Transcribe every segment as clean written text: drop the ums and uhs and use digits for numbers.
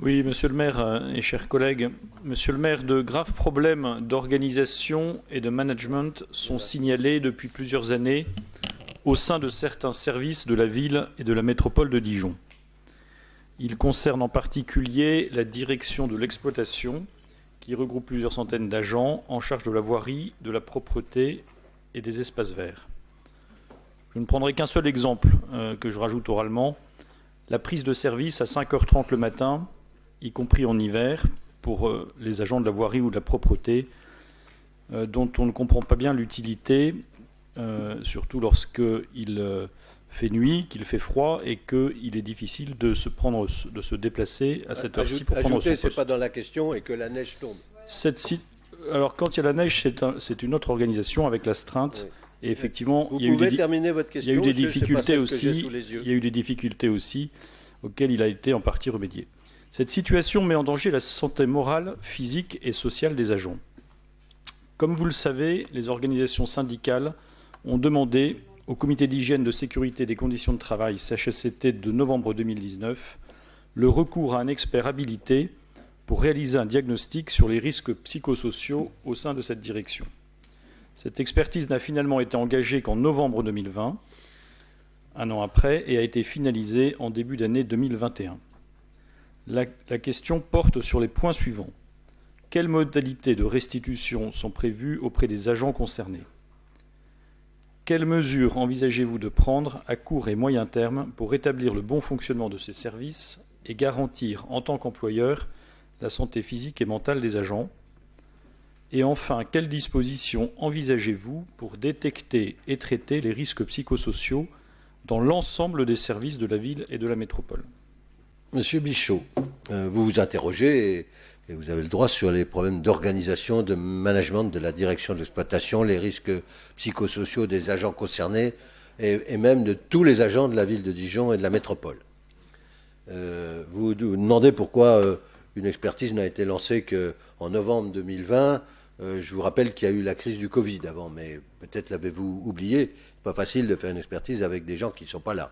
Oui, monsieur le maire et chers collègues, monsieur le maire, de graves problèmes d'organisation et de management sont signalés depuis plusieurs années au sein de certains services de la ville et de la métropole de Dijon. Ils concernent en particulier la direction de l'exploitation, qui regroupe plusieurs centaines d'agents en charge de la voirie, de la propreté et des espaces verts. Je ne prendrai qu'un seul exemple que je rajoute oralement, la prise de service à 5h30 le matin, y compris en hiver, pour les agents de la voirie ou de la propreté, dont on ne comprend pas bien l'utilité, surtout lorsqu'il fait nuit, qu'il fait froid et qu'il est difficile de se déplacer à cette heure-ci pour prendre son poste. C'est pas dans la question et que la neige tombe. Alors quand il y a la neige, c'est une autre organisation avec l'astreinte. Oui. Et effectivement, il y a eu des difficultés aussi. Il y a eu des difficultés aussi auxquelles il a été en partie remédié. Cette situation met en danger la santé morale, physique et sociale des agents. Comme vous le savez, les organisations syndicales ont demandé au Comité d'hygiène, de sécurité et des conditions de travail, CHSCT, de novembre 2019, le recours à un expert habilité pour réaliser un diagnostic sur les risques psychosociaux au sein de cette direction. Cette expertise n'a finalement été engagée qu'en novembre 2020, un an après, et a été finalisée en début d'année 2021. La question porte sur les points suivants. Quelles modalités de restitution sont prévues auprès des agents concernés? Quelles mesures envisagez-vous de prendre à court et moyen terme pour rétablir le bon fonctionnement de ces services et garantir, en tant qu'employeur, la santé physique et mentale des agents? Et enfin, quelles dispositions envisagez-vous pour détecter et traiter les risques psychosociaux dans l'ensemble des services de la ville et de la métropole? Monsieur Bichot, vous vous interrogez et vous avez le droit sur les problèmes d'organisation, de management de la direction de l'exploitation, les risques psychosociaux des agents concernés et même de tous les agents de la ville de Dijon et de la métropole. Vous vous demandez pourquoi une expertise n'a été lancée qu'en novembre 2020. Je vous rappelle qu'il y a eu la crise du Covid avant, mais peut-être l'avez-vous oublié. C'est pas facile de faire une expertise avec des gens qui ne sont pas là.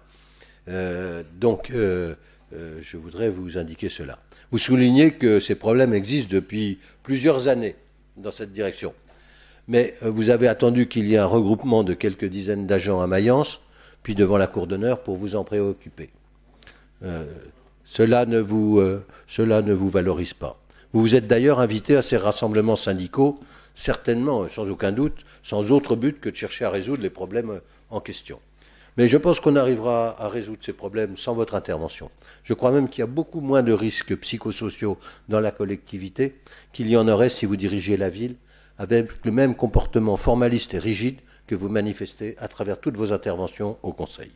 Je voudrais vous indiquer cela. Vous soulignez que ces problèmes existent depuis plusieurs années dans cette direction. Mais vous avez attendu qu'il y ait un regroupement de quelques dizaines d'agents à Mayence, puis devant la Cour d'honneur pour vous en préoccuper. Cela ne vous valorise pas. Vous vous êtes d'ailleurs invité à ces rassemblements syndicaux, certainement, sans aucun doute, sans autre but que de chercher à résoudre les problèmes en question. Mais je pense qu'on arrivera à résoudre ces problèmes sans votre intervention. Je crois même qu'il y a beaucoup moins de risques psychosociaux dans la collectivité qu'il y en aurait si vous dirigiez la ville avec le même comportement formaliste et rigide que vous manifestez à travers toutes vos interventions au Conseil.